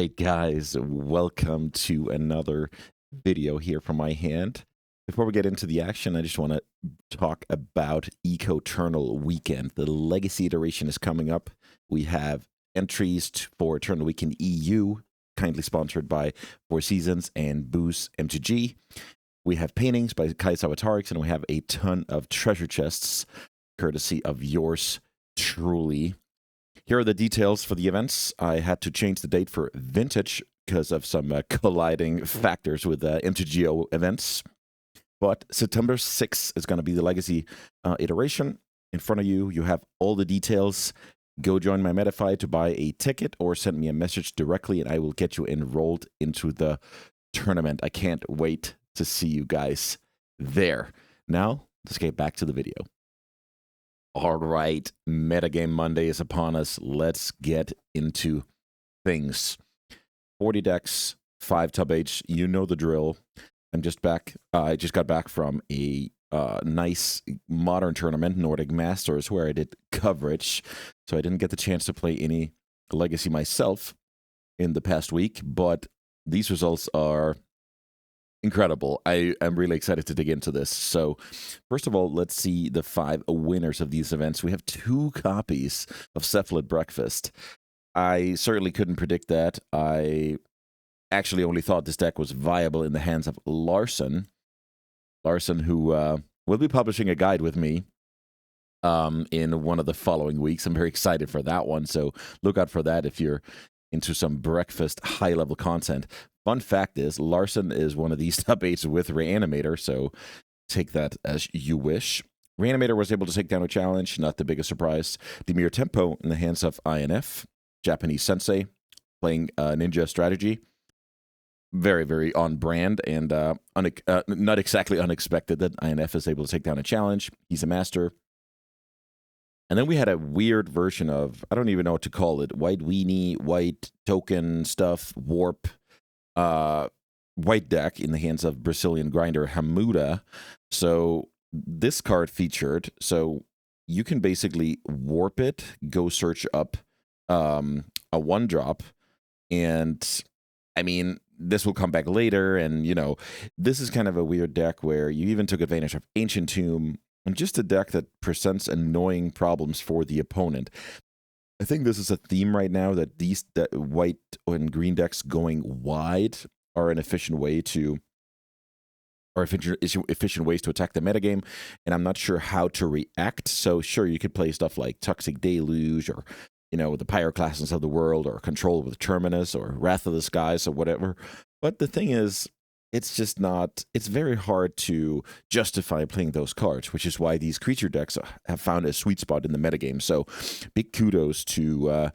right, guys, welcome to another video here from my hand. Before we get into the action, I just want to talk about Eco-ternal weekend. The legacy iteration is coming up. We have entries for Eternal Weekend EU, kindly sponsored by Four Seasons and Boost MTG. We have paintings by Kai Sawatarix, and we have a ton of treasure chests, courtesy of yours truly. Here are the details for the events. I had to change the date for Vintage because of some colliding factors with MTGO events. But September 6th is going to be the Legacy iteration. In front of you, you have all the details. Go join my Metafy to buy a ticket or send me a message directly and I will get you enrolled into the tournament. I can't wait to see you guys there. Now, let's get back to the video. All right, Metagame Monday is upon us. Let's get into things. 40 decks, 5 tub H. You know the drill. I'm just back. I just got back from a nice modern tournament, Nordic Masters, where I did coverage. So I didn't get the chance to play any Legacy myself in the past week, but these results are incredible. I am really excited to dig into this. So first of all, let's see the 5 winners of these events. We have 2 copies of Cephalid Breakfast. I certainly couldn't predict that. I actually only thought this deck was viable in the hands of Larson. Larson, who will be publishing a guide with me in one of the following weeks. I'm very excited for that one. So look out for that if you're into some breakfast high-level content. Fun fact is, Larson is one of these top 8s with Reanimator, so take that as you wish. Reanimator was able to take down a challenge, not the biggest surprise. Demir Tempo in the hands of INF, Japanese sensei, playing ninja strategy. Very, very on brand and not exactly unexpected that INF is able to take down a challenge. He's a master. And then we had a weird version of, I don't even know what to call it, white weenie, white token stuff, warp, white deck in the hands of Brazilian grinder Hamuda. So this card featured, so you can basically warp it, go search up a 1-drop, and I mean, this will come back later, and you know, this is kind of a weird deck where you even took advantage of Ancient Tomb, and just a deck that presents annoying problems for the opponent. I think this is a theme right now that these white and green decks going wide are an efficient way to, or efficient ways to attack the metagame, and I'm not sure how to react. So sure, you could play stuff like Toxic Deluge, or you know, the Pyroclastans of the world, or Control with Terminus, or Wrath of the Skies, or whatever. But the thing is, it's just not, it's very hard to justify playing those cards, which is why these creature decks have found a sweet spot in the metagame. So big kudos to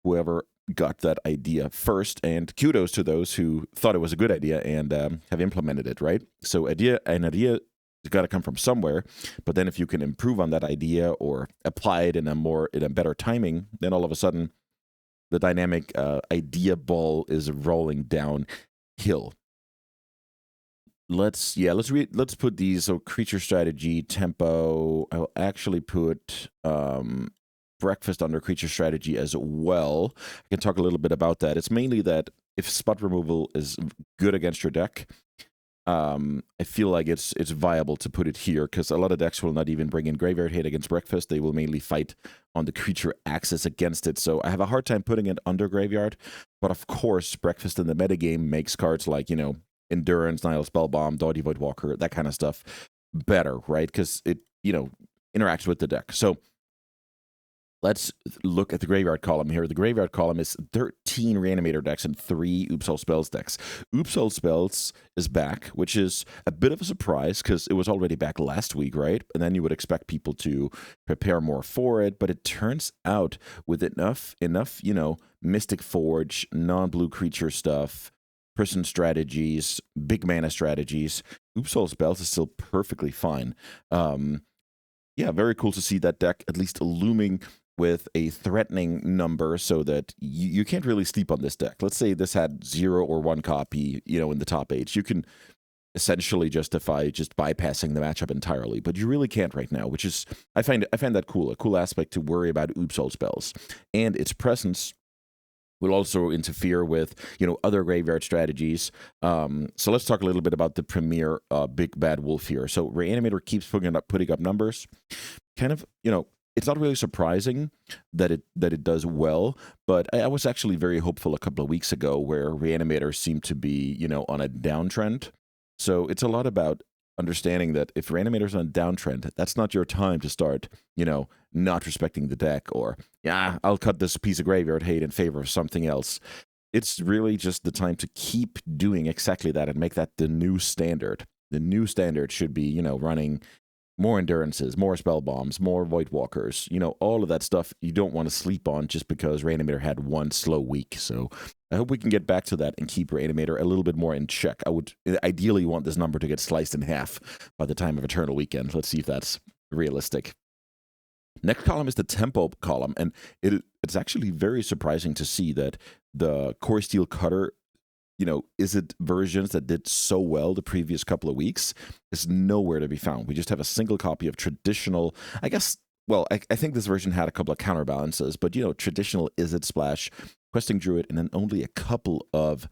whoever got that idea first, and kudos to those who thought it was a good idea and have implemented it, right? So an idea has got to come from somewhere, but then if you can improve on that idea or apply it in a better timing, then all of a sudden the dynamic idea ball is rolling downhill. Let's put these. So creature strategy, tempo. I'll actually put breakfast under creature strategy as well. I can talk a little bit about that. It's mainly that if spot removal is good against your deck, I feel like it's viable to put it here, because a lot of decks will not even bring in graveyard hate against breakfast. They will mainly fight on the creature axis against it. So I have a hard time putting it under graveyard. But of course, breakfast in the metagame makes cards like, you know, Endurance, Nihil Spellbomb, Doughty Void Walker, that kind of stuff better, right? Because it, you know, interacts with the deck. So let's look at the graveyard column here. The graveyard column is 13 Reanimator decks and 3 Oops All Spells decks. Oops All Spells is back, which is a bit of a surprise because it was already back last week, right? And then you would expect people to prepare more for it, but it turns out with enough, you know, Mystic Forge, non-blue creature stuff, Prison strategies, big mana strategies, Oops All Spells is still perfectly fine. Yeah, very cool to see that deck at least looming with a threatening number, so that you can't really sleep on this deck. Let's say this had 0 or 1 copy, you know, in the top 8. You can essentially justify just bypassing the matchup entirely, but you really can't right now, which is, I find that cool, a cool aspect to worry about Oops All Spells. And its presence will also interfere with, other graveyard strategies. So let's talk a little bit about the premier big bad wolf here. So Reanimator keeps putting up numbers. Kind of, it's not really surprising that it does well, but I was actually very hopeful a couple of weeks ago where Reanimator seemed to be, on a downtrend. So it's a lot about understanding that if Reanimator's on a downtrend, that's not your time to start, not respecting the deck or, yeah, I'll cut this piece of graveyard hate in favor of something else. It's really just the time to keep doing exactly that and make that the new standard. The new standard should be, running more endurances, more spell bombs, more void walkers, all of that stuff you don't want to sleep on just because Reanimator had one slow week. So I hope we can get back to that and keep Reanimator a little bit more in check. I would ideally want this number to get sliced in half by the time of Eternal Weekend. Let's see if that's realistic. Next column is the tempo column, and it's actually very surprising to see that the Core Steel Cutter, is it versions that did so well the previous couple of weeks is nowhere to be found. We just have a single copy of traditional, I guess, well, I think this version had a couple of counterbalances, but, traditional Izzet Splash, Questing Druid, and then only a couple of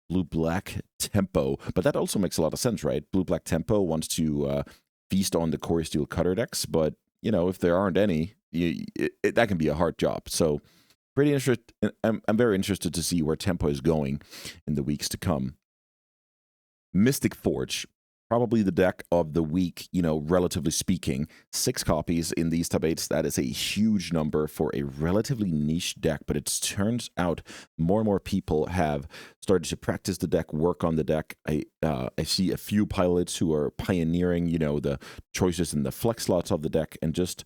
blue-black tempo. But that also makes a lot of sense, right? Blue-black tempo wants to feast on the Core Steel Cutter decks, but, if there aren't any, that can be a hard job. So pretty interested. I'm very interested to see where tempo is going in the weeks to come. Mystic Forge, probably the deck of the week, relatively speaking. 6 copies in these top 8s. That is a huge number for a relatively niche deck, but it turns out more and more people have started to practice the deck, work on the deck. I see a few pilots who are pioneering, the choices in the flex slots of the deck, and just,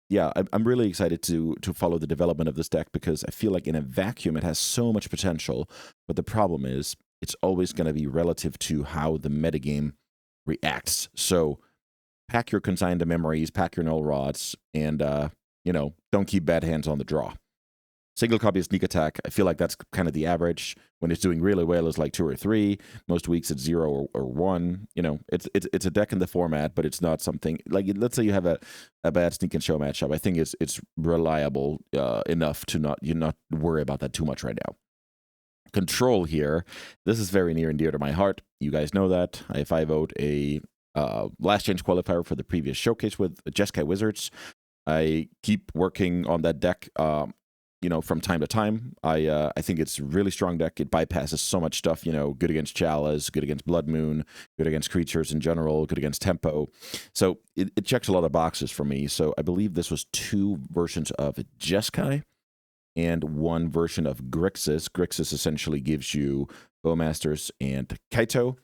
yeah, I'm really excited to follow the development of this deck because I feel like in a vacuum it has so much potential, but the problem is it's always going to be relative to how the metagame reacts. So pack your consigned memories, pack your null rods, and don't keep bad hands on the draw. Single copy of Sneak Attack, I feel like that's kind of the average. When it's doing really well, it's like 2 or 3. Most weeks it's 0 or 1. It's a deck in the format, but it's not something like, let's say you have a bad Sneak and Show matchup. I think it's reliable enough to not worry about that too much right now. Control here, this is very near and dear to my heart. You guys know that. I 5-0'd a last change qualifier for the previous showcase with Jeskai Wizards. I keep working on that deck. From time to time. I think it's a really strong deck. It bypasses so much stuff, good against Chalice, good against Blood Moon, good against creatures in general, good against tempo. So it checks a lot of boxes for me. So I believe this was 2 versions of Jeskai and 1 version of Grixis. Grixis essentially gives you Bowmasters and Kaito.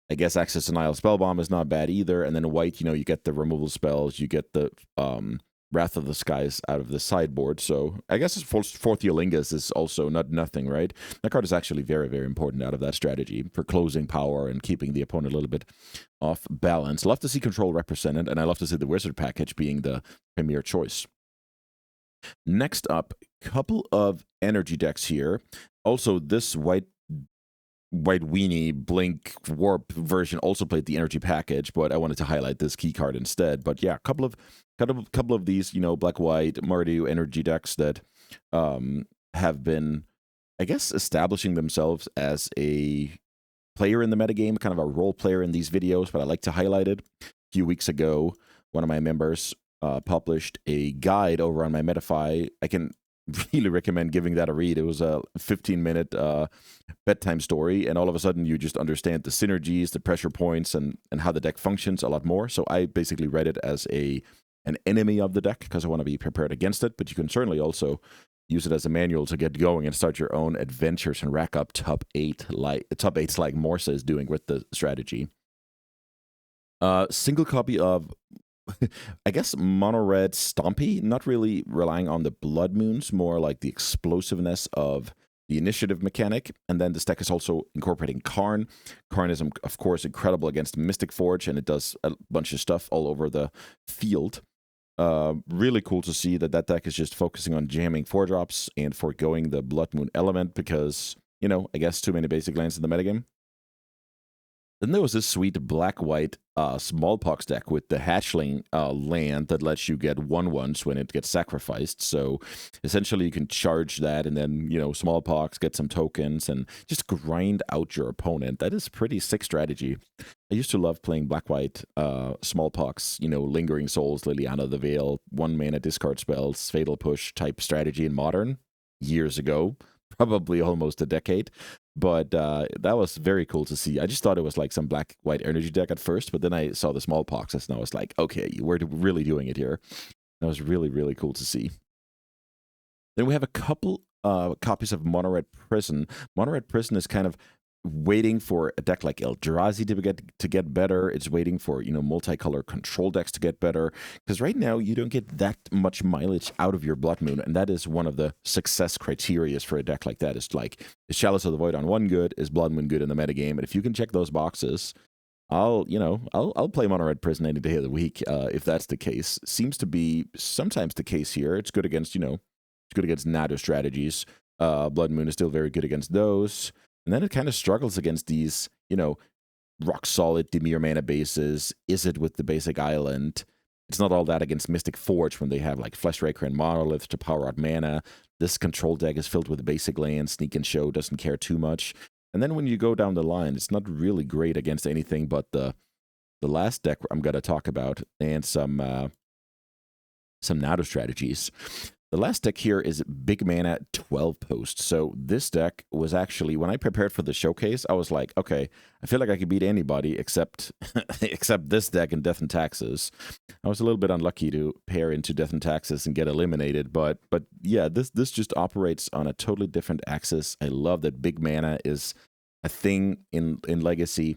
I guess access to Nile Spellbomb is not bad either. And then white, you get the removal spells, you get the Wrath of the Skies out of the sideboard. So I guess Fourth Yolingus is also not nothing, right? That card is actually very, very important out of that strategy for closing power and keeping the opponent a little bit off balance. Love to see control represented, and I love to see the Wizard package being the premier choice. Next up, couple of energy decks here. Also, this white weenie Blink Warp version also played the energy package, but I wanted to highlight this key card instead. But yeah, couple of these, black-white Mardu energy decks that have been, I guess, establishing themselves as a player in the metagame, kind of a role player in these videos, but I like to highlight it. A few weeks ago, one of my members published a guide over on my Metafy. I can really recommend giving that a read. It was a 15-minute bedtime story, and all of a sudden you just understand the synergies, the pressure points, and how the deck functions a lot more. So I basically read it as an enemy of the deck because I want to be prepared against it, but you can certainly also use it as a manual to get going and start your own adventures and rack up top 8s like Morsa is doing with the strategy. Single copy of I guess mono red Stompy, not really relying on the Blood Moons, more like the explosiveness of the initiative mechanic. And then this deck is also incorporating Karn. Karn is, of course, incredible against Mystic Forge, and it does a bunch of stuff all over the field. Really cool to see that deck is just focusing on jamming 4-drops and foregoing the Blood Moon element because, I guess too many basic lands in the metagame. Then there was this sweet black-white smallpox deck with the hatchling land that lets you get 1/1s when it gets sacrificed. So essentially you can charge that and then, smallpox, get some tokens, and just grind out your opponent. That is a pretty sick strategy. I used to love playing black-white smallpox, Lingering Souls, Liliana the Veil, 1-mana discard spells, Fatal Push type strategy in Modern years ago, probably almost a decade. But that was very cool to see. I just thought it was like some black-white energy deck at first, but then I saw the smallpoxes and I was like, okay, we're really doing it here. That was really, really cool to see. Then we have a couple copies of Mono Red Prison. Mono Red Prison is kind of waiting for a deck like Eldrazi to get better. It's waiting for multicolor control decks to get better, because right now you don't get that much mileage out of your Blood Moon, and that is one of the success criteria for a deck like that. Is like, is Chalice of the Void on one good? Is Blood Moon good in the metagame? And if you can check those boxes, I'll play Mono Red Prison any day of the week if that's the case. Seems to be sometimes the case here. It's good against it's good against Nado strategies. Blood Moon is still very good against those. And then it kind of struggles against these, rock solid Dimir mana bases. Is it with the basic island? It's not all that against Mystic Forge when they have like Fleshraker and Monolith to power out mana. This control deck is filled with basic land. Sneak and Show doesn't care too much. And then when you go down the line, it's not really great against anything but the last deck I'm going to talk about and some Nado strategies. The last deck here is big mana 12 post. So this deck was actually, when I prepared for the showcase, I was like, okay, I feel like I could beat anybody except this deck in Death and Taxes. I was a little bit unlucky to pair into Death and Taxes and get eliminated, but yeah, this just operates on a totally different axis. I love that big mana is a thing in Legacy,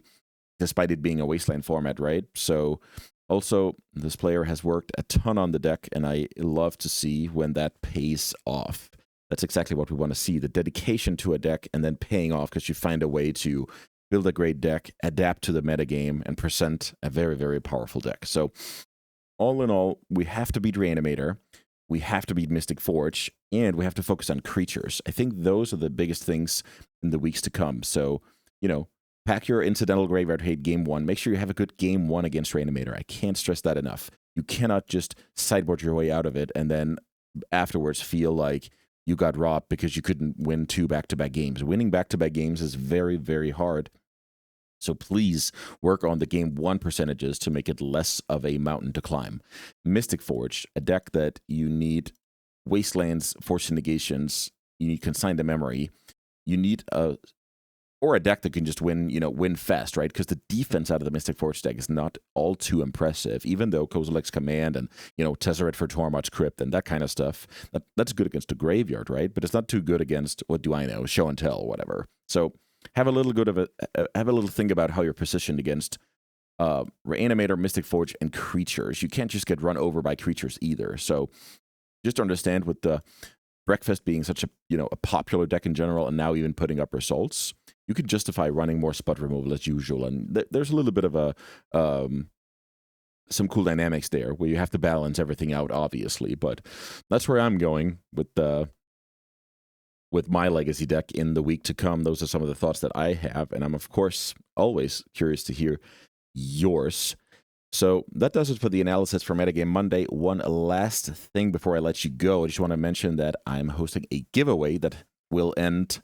despite it being a Wasteland format, right? So also, this player has worked a ton on the deck, and I love to see when that pays off. That's exactly what we want to see, the dedication to a deck and then paying off because you find a way to build a great deck, adapt to the metagame, and present a very, very powerful deck. So all in all, we have to beat Reanimator, we have to beat Mystic Forge, and we have to focus on creatures. I think those are the biggest things in the weeks to come. So, pack your Incidental Graveyard Hate game 1. Make sure you have a good game 1 against Reanimator. I can't stress that enough. You cannot just sideboard your way out of it and then afterwards feel like you got robbed because you couldn't win 2 back-to-back games. Winning back-to-back games is very, very hard. So please work on the game 1 percentages to make it less of a mountain to climb. Mystic Forge, a deck that you need Wastelands, Force Negations, you need Consign to Memory, you need a deck that can just win fast, right? Because the defense out of the Mystic Forge deck is not all too impressive, even though Kozilek's Command and, Tezzeret for Tormod's Crypt and that kind of stuff, that's good against the graveyard, right? But it's not too good against, what do I know, Show and Tell, whatever. So have a little think about how you're positioned against Reanimator, Mystic Forge, and creatures. You can't just get run over by creatures either. So just understand with the Breakfast being such a popular deck in general, and now even putting up results, you can justify running more spot removal as usual. And there's a little bit of some cool dynamics there where you have to balance everything out, obviously. But that's where I'm going with my Legacy deck in the week to come. Those are some of the thoughts that I have, and I'm of course always curious to hear yours. So that does it for the analysis for Metagame Monday. One last thing before I let you go. I just want to mention that I'm hosting a giveaway that will end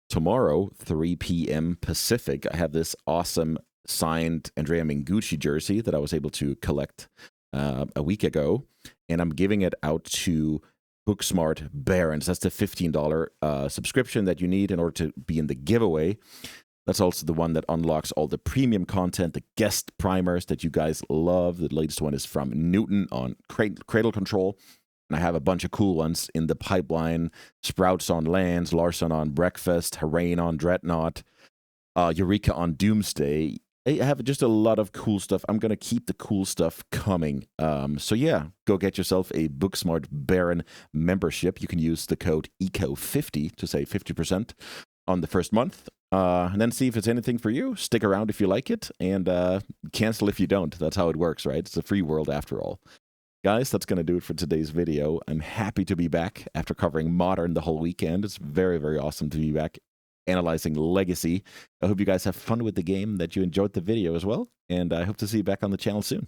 tomorrow, 3 p.m. Pacific. I have this awesome signed Andrea Mingucci jersey that I was able to collect a week ago, and I'm giving it out to Booksmart Barons. That's the $15 subscription that you need in order to be in the giveaway. That's also the one that unlocks all the premium content, the guest primers that you guys love. The latest one is from Newton on Cradle Control. And I have a bunch of cool ones in the pipeline. Sprouts on Lands, Larson on Breakfast, Harrain on Dreadnought, Eureka on Doomsday. I have just a lot of cool stuff. I'm going to keep the cool stuff coming. So yeah, go get yourself a Booksmart Baron membership. You can use the code ECO50 to save 50% on the first month. And then see if it's anything for you. Stick around if you like it, and cancel if you don't. That's how it works, right? It's a free world after all. Guys, that's going to do it for today's video. I'm happy to be back after covering Modern the whole weekend. It's very, very awesome to be back analyzing Legacy. I hope you guys have fun with the game, that you enjoyed the video as well, and I hope to see you back on the channel soon.